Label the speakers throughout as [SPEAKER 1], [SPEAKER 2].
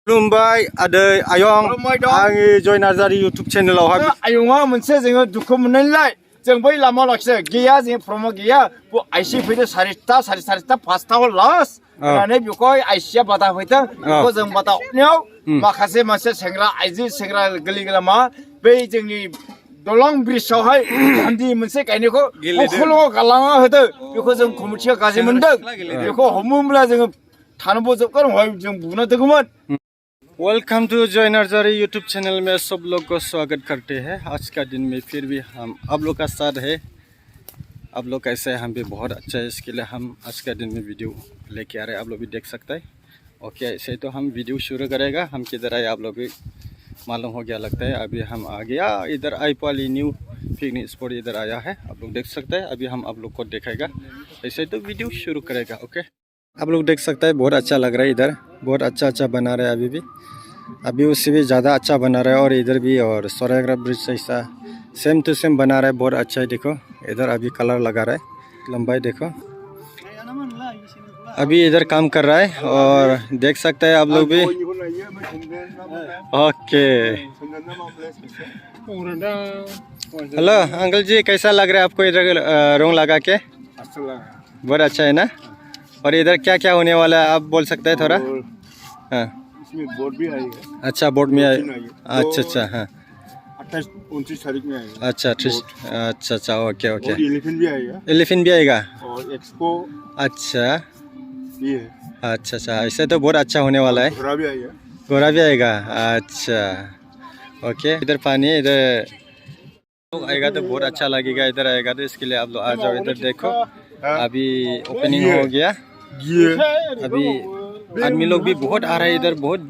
[SPEAKER 1] खुलुमबाय आदै आयं आंनि जय नार्जारि इउटुब चेनेलावहाय
[SPEAKER 2] आयंआ मोनसे जोङो दुखु मोननायलाय जों बै लामा लाखियो गैया जों प्रमद गैया आइसि फैदो साराय सारिथा पासतायाव लास्ट होननानै बेखौ आइसिया बादा होफैदों बेखौ जों बादा हरनायाव माखासे मानसि सेंग्रा आइजो सेंग्रा गोरलै गोरलामा बै जोंनि दलं ब्रिजआवहाय गान्धी मोनसे गायनायखौ अखल'आव गालांना होदों बेखौ जों कमिटिया गाज्रि मोनदों बेखौ हमोब्ला जोङो थानोबो जोबगोन जों बुंना दोंमोन।
[SPEAKER 1] Welcome to Jay Narzary YouTube channel में सब लोग को स्वागत करते हैं। आज का दिन में फिर भी हम आप लोग का साथ है। आप लोग कैसे हैं? हम भी बहुत अच्छा है, इसके लिए हम आज का दिन में वीडियो लेके आ रहे हैं। आप लोग भी देख सकते हैं। ओके, ऐसे तो हम वीडियो शुरू करेगा। हम किधर आए आप लोग भी मालूम हो गया लगता है। अभी हम आ गया इधर आईपाली न्यू पिकनिक स्पॉट इधर आया है, आप लोग देख सकते हैं। अभी हम आप लोग को दिखाएगा, ऐसे तो वीडियो शुरू करेगा। ओके, आप लोग देख सकते हैं बहुत अच्छा लग रहा है। इधर बहुत अच्छा बना रहा है। अभी उससे भी ज़्यादा अच्छा बना रहा है। और इधर भी और सोरेग्रा ब्रिज जैसा सेम टू सेम बना रहा है, बहुत अच्छा है। देखो इधर अभी कलर लगा रहा है, लंबाई देखो। अभी इधर काम कर रहा है और देख सकते हैं आप लोग भी। ओके, हेलो अंकल जी, कैसा लग रहा है आपको इधर रंग लगा के? बहुत अच्छा है ना। और इधर क्या क्या होने वाला है आप बोल सकते हैं थोड़ा? हाँ,
[SPEAKER 3] इसमें बोर्ड भी आएगा।
[SPEAKER 1] अच्छा, बोर्ड में आएगा। अच्छा हाँ,
[SPEAKER 3] 28-29 तारीख में आएगा।
[SPEAKER 1] अच्छा ओके।
[SPEAKER 3] और एलिफेंट भी आएगा।
[SPEAKER 1] एलिफेंट भी आएगा
[SPEAKER 3] और एक्सपो
[SPEAKER 1] अच्छा
[SPEAKER 3] भी है।
[SPEAKER 1] अच्छा, ऐसे तो बहुत अच्छा होने वाला है।
[SPEAKER 3] घोड़ा भी आएगा।
[SPEAKER 1] घोड़ा भी आएगा। अच्छा ओके, इधर पानी इधर आएगा तो बहुत अच्छा लगेगा। इधर आएगा तो इसके लिए आप लोग आ जाओ। इधर देखो अभी ओपनिंग हो गया। अभी आदमी लोग भी बहुत आ रहे हैं, इधर बहुत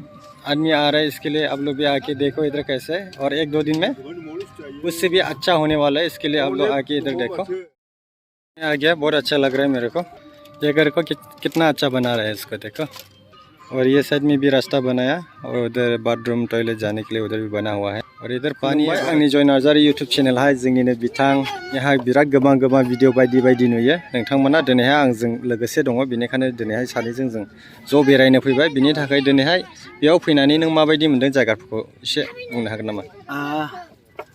[SPEAKER 1] आदमी आ रहे हैं। इसके लिए आप लोग भी आके देखो इधर कैसे है। और 1-2 दिन में उससे भी अच्छा होने वाला है। इसके लिए आप लोग आके इधर देखो। आ गया, बहुत अच्छा लग रहा है मेरे को। ये घर को कितना अच्छा बना रहा है, इसको देखो। और ये साइड में भी रास्ता बनाया और उधर बाथरूम टॉयलेट जाने के लिए उधर भी बना हुआ है। और इधर पानी है। आंनि जय नार्जारि यूट्यूब चैनल है, जोंनिनो बिथां यहाँ बिराद गोबां भिडिअ बायदि नुयो। नोंथांमोना दिनैहाय आंजों लोगोसे दङ, बेनिखायनो दिनैहाय सानैजों जों ज' बेरायनो फैबाय। बिनि थाखाय दिनैहाय बेयाव फैनानै नों माबायदि मोनदों जायगाफोरखौ एसे बुंनो हागोन नामा?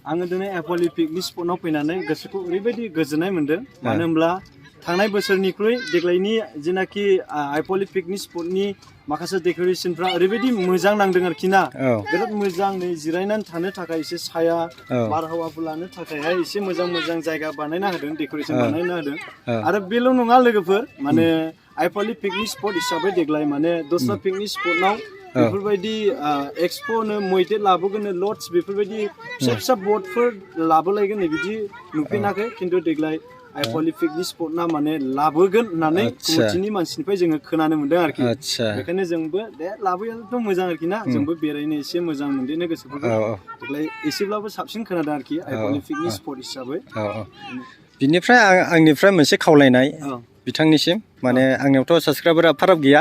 [SPEAKER 2] आङो दिनै आइपवालि पिकनिक स्पटआव फैनानै गोसोखौ ओरैबायदि गोजोननाय मोन्दों। मानो होनब्ला थांनाय बोसोरनिख्रुइ देग्लायनि जेनाखि आइपवालि पिकनिक स्पटनि माखासे डेक'रेसनफ्रा ओरैबायदि मोजां नांदों आरोखि ना। बिराद मोजां जिरायनानै थानो थाखाय एसे साया बारहावाफोर लानो थाखायहाय एसे मोजां जायगा बानायना होदों, डेक'रेसन बानायना होदों। आरो बेल' नङा लोगोफोर, माने आइपवालि पिकनिक स्पट हिसाबै देग्लाय माने दस्रा पिकनिक स्पटनाव बेफोरबायदि एक्सप'नो मैदेर लाबोगोन, लड्स बेफोरबायदि फिसा बटफोर लाबोलायगोन बिदि नुफेराखै। खिन्थु देग्लाय आइपवालि पिकनिक स्पटना माने लाबोगोन होननानै कमिटिनि मानसिनिफ्राय जोङो खोनानो मोन्दों आरोखि। बेखायनो जोंबो दे लाबोयाथ' मोजां आरोखि ना। जोंबो बेरायनो एसे मोजां मोनदेनो गोसोफोरखौ। देग्लाय एसेब्लाबो साबसिन खोनादों आरोखि आइपवालि पिकनिक स्पट हिसाबै।
[SPEAKER 1] बिनिफ्राय आंनिफ्राय मोनसे खावलायनाय बिथांनिसिम, माने आंनियावथ' साबसक्राइबार एफाराब गैया।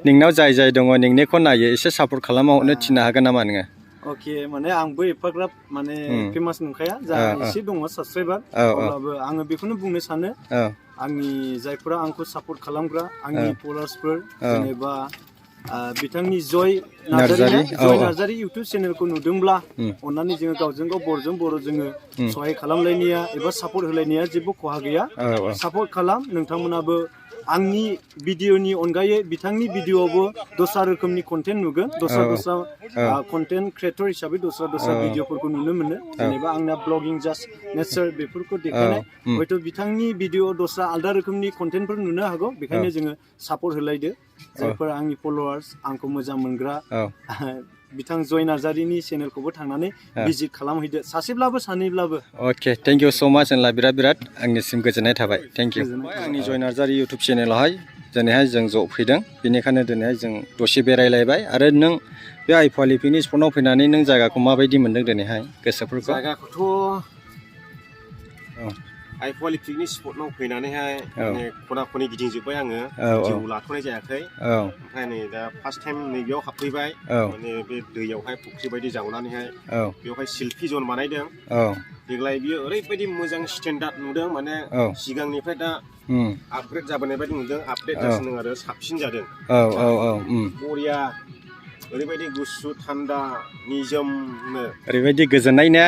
[SPEAKER 1] नोंनाव जाय दङ नोंनिखौ नायो, एसे सापर्ट खालामना हरनो थिननो हागोन नामा नोङो?
[SPEAKER 2] अके, माने आंबो एफाग्राब माने फेमास नंखाया, जा एसे दङ साबसक्राइबार। अब्लाबो आङो बेखौनो बुंनो सानो, आंनि जायफोरा आंखौ सापर्ट खालामग्रा आंनि फलोवार्सफोर, जेनेबा बिथांनि जय नार्जारि इउटुब चेनेलखौ नुदोंब्ला अन्नानै जोङो गावजों गाव बरजों बर जोङो सहाय खालामलायनाया एबा सापर्ट होलायनाया जेबो खहा गैया। सापर्ट खालाम। नोंथांमोनाबो आंनि भिडिअनि अनगायै बिथांनि भिडिअआवबो दस्रा रोखोमनि कन्टेन्ट नुगोन। दस्रा कन्टेन्ट क्रिएटर हिसाबै दस्रा भिडिअफोरखौ नुनो मोनो। जेनेबा आंना ब्लगिं जास्ट नेचार बेफोरखौ देखायनाय, हयथ' बिथांनि भिडिअ दस्रा आलदा रोखोमनि कन्टेन्टफोर नुनो हागौ। बेखायनो जोङो सापर्ट होलायदो। जायफोर आंनि फलोवार्स, आंखौ मोजां मोनग्रा, बिथां जय नार्जारिनि चेनेलखौबो थांनानै भिजिट खालामहैदो, सासेब्लाबो सानैब्लाबो। अके,
[SPEAKER 1] थेंक इउ स' माच होनला बिराद आंनिसिम गोजोननाय थाबाय। Thank you. आंनि जय नार्जारि इउटुब चेनेलावहाय दिनैहाय जों ज' फैदों, बेनिखायनो दिनैहाय जों दसे बेरायलायबाय। आरो नों बे आइपवालि पिकनिक स्पटआव फैनानै नों जायगाखौ माबायदि मोनदों दिनैहाय गोसोफोरखौ?
[SPEAKER 3] जायगाखौथ' आइपवालि पिकनिक स्पटआव फैनानैहाय माने खना खनि गिदिंजोब्बाय आङो, भिडिअ लाथ'नाय जायाखै। ओमफ्राय नै दा फार्स्ट टाइम नैबेयाव हाबफैबाय। माने बे दैयावहाय फुख्रि बायदि जावनानैहाय बेवहाय सेल्फि जन बानायदों। देग्लाय बियो ओरैबायदि मोजां स्टेन्डार्ड नुदों, माने सिगांनिफ्राय दा आपग्रेड जाबोनाय बायदि नुदों। आपडेट जासिनदों आरो साबसिन जादों। बरिया ओरैबायदि गुसु थान्दा निजोमनो
[SPEAKER 1] ओरैबायदि गोजोननाय ने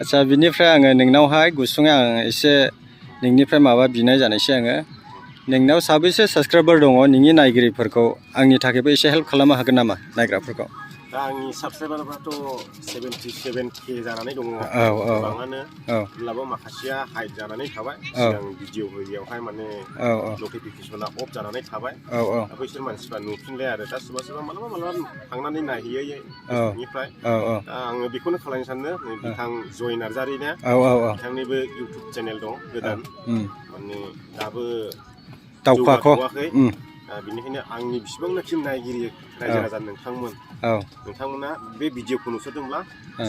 [SPEAKER 1] आच्छा बिनिफ्राय आङो नोंनावहाय गुसुङै आं एसे नोंनिफ्राय माबा बिनाय जानायसै आङो नोंनाव साबेसे साबस्क्राइबार दङ नोंनि नायगिरिफोरखौ आंनि थाखायबो एसे हेल्प खालामनो हागोन नामा नायग्राफोरखौ
[SPEAKER 3] दा आंनि साबस्क्राइबारफ्राथ' 77K जानानै दङ गोबाङानो अब्लाबो माखासेया हाइड जानानै थाबाय सिगां भिडिअ होयैयावहाय माने नटिफिकेसना अफ जानानै थाबाय दा बैसोर मानसिफ्रा नुफिनबाय आरो दा सोरबा सोरबा मालाबा थांनानै नायहैयो बेनिफ्राय दा आङो बेखौनो खालामनो सानो बिथां जय नार्जारिना बिथांनिबो इउटुब चेनेल दं गोदान माने दाबो जौगाथ'वाखै बेनिखायनो आंनि बिसिबांनाखि नायगिरि रायजो राजा नोंथांमोना बे भिडिअखौ नुसोदोंब्ला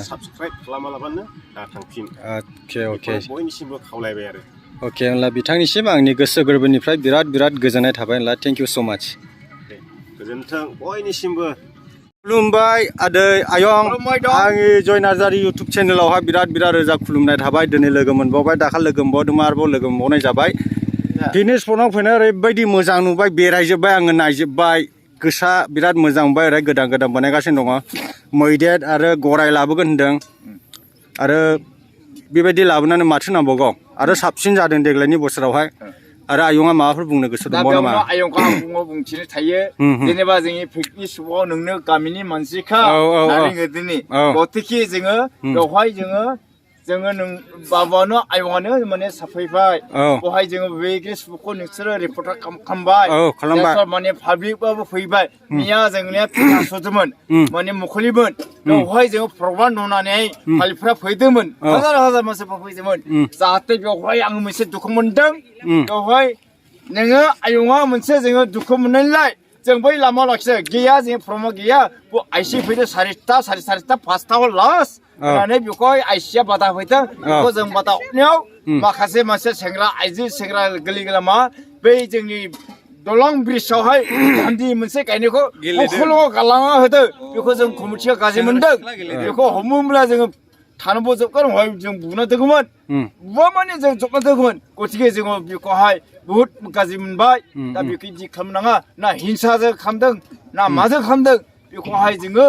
[SPEAKER 3] साबस्क्राइब खालामालाबानो दा थांफिन बयनिसिमबो खावलायबाय आरो
[SPEAKER 1] अके होनब्ला बिथांनिसिम आंनि गोसो गोरबोनिफ्राय बिराद गोजोननाय थाबाय होनब्ला थेंक इउ स' माच
[SPEAKER 3] गोजोन्थों बयनिसिमबो
[SPEAKER 1] खुलुमबाय आदै आयं आंनि जय नार्जारि इउटुब चेनेलावहाय बिराद रोजा खुलुमनाय थाबाय दिनै लोगो मोनबावबाय दाखालि लोगो मोनबावदोंमोन आरोबाव लोगो मोनबावनाय जाबाय दिनै स्पटआव फैनानै ओरैबायदि मोजां नुबाय बेरायजोब्बाय आङो नायजोब्बाय गोसोआ बिराद मोजां मोनबाय ओरै गोदान बानायगासिनो दङ मैदेर आरो गराइ लाबोगोन होनदों आरो बेबायदि लाबोनानै माथो नांबावगौ आरो साबसिन जादों देग्लायनि बोसोरावहाय आरो आयंआ माबाफोर बुंनो गोसो दंबावो नामा
[SPEAKER 4] आयंखौ आं बुंथिनो थायो जेनेबा जोंनि पिकनिक स्पटआव नोंनो गामिनि मानसिखा नारेंगोदोनि गतिके जोङो बेवहाय जोङो बाबानो आयंआनो माने साफैबाय बेवहाय जोङो बे स्पटखौ नोंसोरो रिपर्टार खालामबाय माने पाब्लिकबाबो फैबाय मिया जोंनिया पिकास'दोंमोन माने मुखलिमोन बेवहाय जोङो प्रग्राम नुनानै मालिकफ्रा फैदोंमोन हाजार मानसिफ्रा फैदोंमोन जाहाथे बेवहाय आङो मोनसे दुखु मोनदों बेवहाय नोङो आयंआ मोनसे जोङो दुखु मोननायलाय जों बै लामा लाखियो गैया जों प्रमो गैया आइसि फैदो सारिथा पासतायाव लास्ट होननानै बेखौहाय आइसिया बादा होफैदों बेखौ जों बादा हरनायाव माखासे मानसि सेंग्रा आइजो सेंग्रा गोरलै बै जोंनि दलं ब्रिजआवहाय गान्धी मोनसे गायनायखौ अखल'आव गालांना होदो बेखौ जों कमिटिया गाज्रि मोनदों बेखौ हमोब्ला जोङो थानोबो जोबगोन हय जों बुना दोगौमोन बुवा माने जों जबना दोगौमोन गतिके जोङो बेखौहाय बुहुत गाज्रि मोनबाय दा बेखौ इदि खालामनाङा ना हिंसाजों खालामदों ना माजों खालामदों बेखौहाय जोङो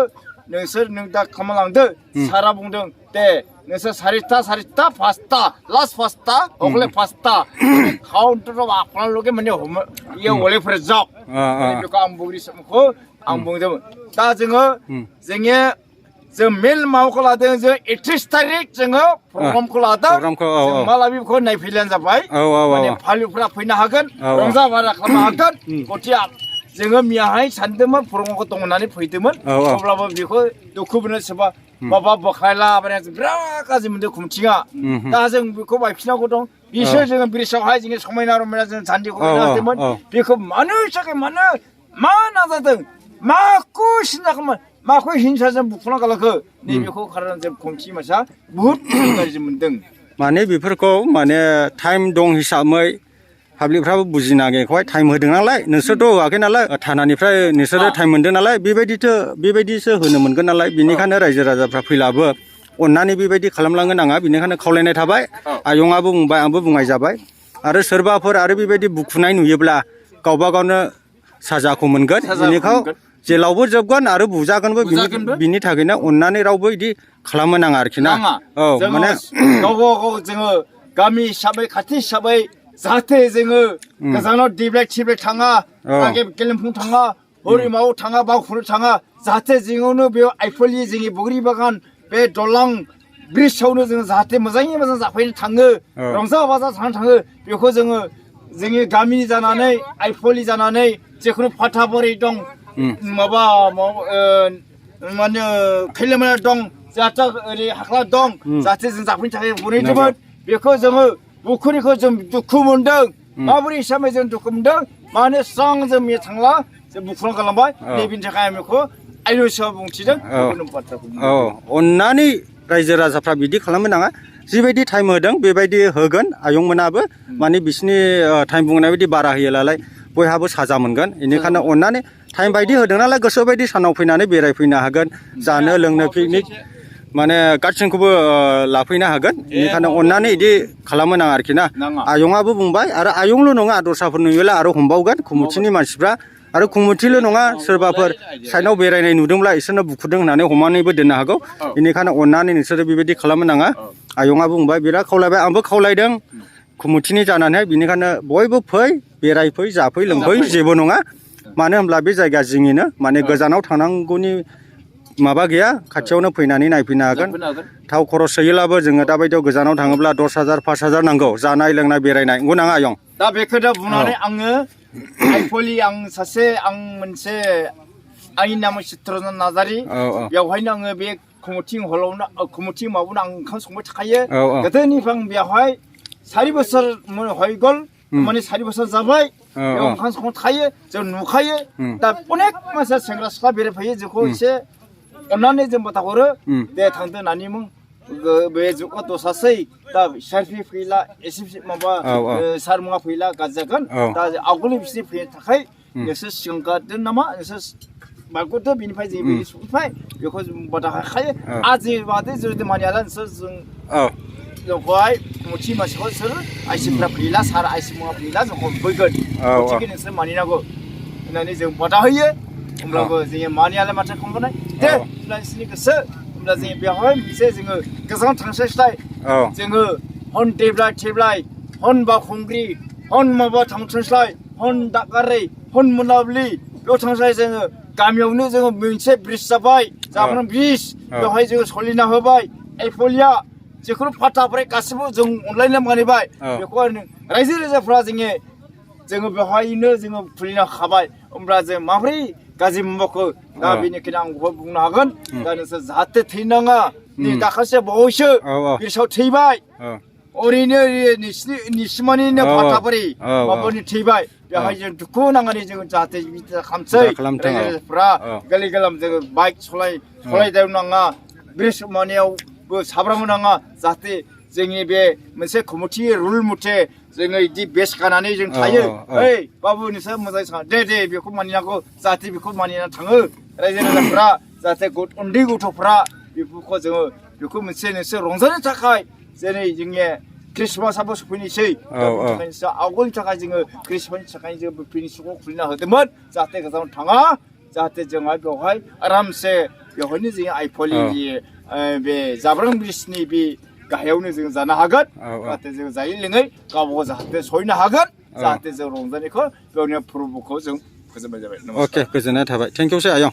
[SPEAKER 4] नों दा खालामलांदो सारा बुंदों दे नोंसोर सारिता पासता लास्ट पासता अगले पासता काउन्टाराव आपनालोगे माने इयो अलेफोर जब बेखौ आं बुंनि समखौ आं बुंदोंमोन दा जों मेल माबाखौ लादों जों 31 तारिख जोङो प्रग्रामखौ लादों माला बेखौ नायफैलायानो जाबाय माने फालिफ्रा फैनो हागोन रंजा बाजा खालामनो हागोन गतिके जोङो मियाहाय सानदोंमोन प्रग्रामखौ दं होननानै फैदोंमोन अब्लाबो बेखौ दुखु मोनो सोरबा माबा बखायला बिराद गाज्रि मोनदों कमिटिया दा जों बेखौ बायफिननांगौ दं बिसोर जोङो ब्रिजआवहाय जोङो समायना रमायना जों सान्थिखौ होनो हादोंमोन बेखौ मानो थाखाय मा नाजादों माखौ सिन्था खालामो माखौ हिंसाजों बुखुना गालाखो नैबेखौ खारन जों कमिटि मानसिया बुहुत गाज्रि मोनदों
[SPEAKER 1] माने बेफोरखौ माने टाइम दं हिसाबै पाब्लिकफ्राबो बुजिनाङैखौहाय टाइम होदों नालाय नोंसोरथ' होआखै नालाय थानानिफ्राय नोंसोरो टाइम मोनदों नालाय बेबायदिसो होनो मोनगोन नालाय बिनिखायनो रायजो राजाफ्रा फैलाबो अननानै बेबायदि खालामलांनो नाङा बिनिखायनो खावलायनाय थाबाय आयंआबो बुंबाय आंबो बुंनाय जाबाय आरो सोरबाफोर आरो बेबायदि बुखुनाय नुयोब्ला गावबा गावनो साजाखौ मोनगोन बिनिखौ जेलावबो जोबगोन आरो बुजागोनबो बिनि थाखायनो अननानै रावबो बिदि खालामनो नाङा आरोखि ना
[SPEAKER 4] माने गावबा गाव जोङो गामि हिसाबै खाथि हिसाबै जाहाथे जोङो गोजानाव दिब्लाय थाङा गेलेमफुं थाङा हरिमाव थाङा बावखुंग्रि थाङा जाहाथे जोङावनो बेयाव आइफलि जोंनि बग्रि बागान बे दलां ब्रिजआवनो जोङो जाहाथे मोजाङै मोजां जाफैनो थाङो रंजा बाजा थाङो बेखौ जोङो जोंनि गामिनि जानानै आइफलि जानानै जेखुनु फाथाबरि दं माबा माने खैलेमाया दं जाहाथे ओरै हाख्ला दं जाहाथे जों जाफैनो थाखाय बनायदोंमोन बेखौ जोङो बुखुरिखौ जों दुखु मोनदों माबोरै हिसाबै जों दुखु मोनदों मानो स्रां जों मिया थांला जों बुखुना गालांबाय नैबेनि थाखाय आं बेखौ आयदानि सायाव बुंथिदों
[SPEAKER 1] अननानै रायजो राजाफ्रा बिदि खालामनो नाङा जिबायदि टाइम होदों बेबायदि होगोन आयंमोनाबो माने बिसिनि टाइम बुंनाय बायदि बारा होयोलाय बयहाबो साजा मोनगोन बेनिखायनो अननानै टाइम बायदि होदों नालाय गोसो बायदि सानाव फैनानै बेरायफैनो हागोन जानो लोंनो पिकनिक माने गासैखौबो लाफैनो हागोन बेनिखायनो अननानै बिदि खालामनो नाङा आरोखि ना आयंआबो बुंबाय आरो आयंल' नङा दस्राफोर नुयोला आरो हमबावगोन कमिटिनि मानसिफ्रा आरो कमिटिल' नङा सोरबाफोर साइडआव बेरायनाय नुदोंब्ला इसोरनो बुखुदों होननानै हमनानैबो दोननो हागौ बेनिखायनो अननानै नोंसोरो बेबायदि खालामनो नाङा आयंआ बुंबाय बिराद खावलायबाय आंबो खावलायदों कमिटिनि जानानै बेनिखायनो बयबो फै बेरायफै जाफै लोंफै जेबो नङा मानो होनब्ला बे जायगा जोंनिनो माने गोजानाव थांनांगौनि माबा गैया खाथियावनो फैनानै नायफैनो हागोन थाव खरस सोयोब्लाबो जोङो दाबायदियाव गोजानाव थाङोब्ला 10,000 5,000 नांगौ जानाय लोंनाय बेरायनाय नंगौ नाङा आयं
[SPEAKER 4] दा बेखौ दा बुंनानै आङो आइफलि आं सासे आं मोनसे आंनि नामा चित्ररन्जन नार्जारि बेवहायनो आङो बे कमिटि हलावनो कमिटि माबायावनो आं ओंखाम संबाय थाखायो गोदोनिफ्राय आं बेवहाय 4 बोसोर हयगल माने 4 बोसोर जाबाय बेयाव ओंखाम संबाय थाखायो जों नुखायो दा अनेक मानसिया सेंग्रा सिख्ला बेरायफैयो जोंखौ एसे अन्नानै जों बाथा हरो दे थांदो होननानै मुं बे जुगा दसासै दा सेल्फि फैला एसे माबा सार मुवा फैला गाजागोन दा आवगोलनि बिसोर फैनो थाखाय नोंसोर सिगां गारदों नामा नोंसोर बारग'दो बिनिफ्राय जों बिदि सफैबाय बेखौ जों बादा होखायो आजि बादि जुदि मानियाला नोंसोर जोंखौहाय कमिटि मानसिखौ सोर आइसिफ्रा फैला सार आइसि मुवा फैला जोंखौ फैगोन गथिखे नोंसोर मानिनांगौ होननानै जों बादा होयो होमब्लाबो जोङो मानियालाय माथो खालामबाय दे नोंसोरनि गोसो होमब्ला जोङो बेवहाय मोनसे जोङो गोजान थांस्लायस्लाय जोङो हन थेब्लाय हन बावखुंग्रि हन माबा थांस्लाय हन दादगारि हन मोनाबिलि बेयाव थांस्लाय जोङो गामियावनो जोङो मोनसे ब्रिज जाबाय जाब्रां ब्रिज बेवहाय जोङो सलिना होबाय आइफलिया जेखुनु फाथाफ्राय गासिबो जों अनलायना मानिबाय बेखौ रायजो राजाफ्रा जोङो बेवहायनो जोङो खुलिनो हाबाय होमब्ला जों माब्रै गाज्रि माबाखौ दा बेनिखायनो आं बेखौ बुंनो हागोन दा नोंसोर जाहाथे थैनाङा नै दाखालिसो बावैसो बिरसाव थैबाय ओरैनो निसिमानिनो फाथाबारि माबानि थैबाय बेवहाय जों दुखु नांनानै जोङो जाहाथे बिदि खालामसै रायजोफ्रा गोरलै गोरलाम जोङो बाइक सलायदाव नाङा ब्रिज मानियावबो साब्रांबो नाङा जाहाथे जोंनि बे मोनसे कमिटि रुल मथे जोङो बिदि बेस गानानै जों थायो ओइ बाबु नोंसोर मोजाङै सान दे बेखौ मानिनांगौ जाहाथे बेखौ मानिनानै थाङो रायजो राजाफ्रा जाहाथे उन्दै गथ'फ्रा बेफोरखौ जोङो बेखौ मोनसे नोंसोर रंजानो थाखाय जेरै जोंनि ख्रिस्टमासआबो सफैनोसै आवगोलनि थाखाय जोङो ख्रिस्टमासनि थाखाय जोङो फिनिसखौ खुलिना होदोंमोन जाहाथे गोजानाव थाङा जाहाथे जोंहा बेवहाय आरामसे बेवहायनो जोङो आइफलि बे जाब्रां ब्रिजनि बे गाहायावनो जों जानो हागोन जाहाथे जों जायै लोङै गावबा गाव जाहाथे सहैनो हागोन जाहाथे जों रंजानायखौ गावनि फोरबोखौ जों फोजोबनाय जाबाय
[SPEAKER 1] अके गोजोननाय थाबाय थेंक इउ सै आयं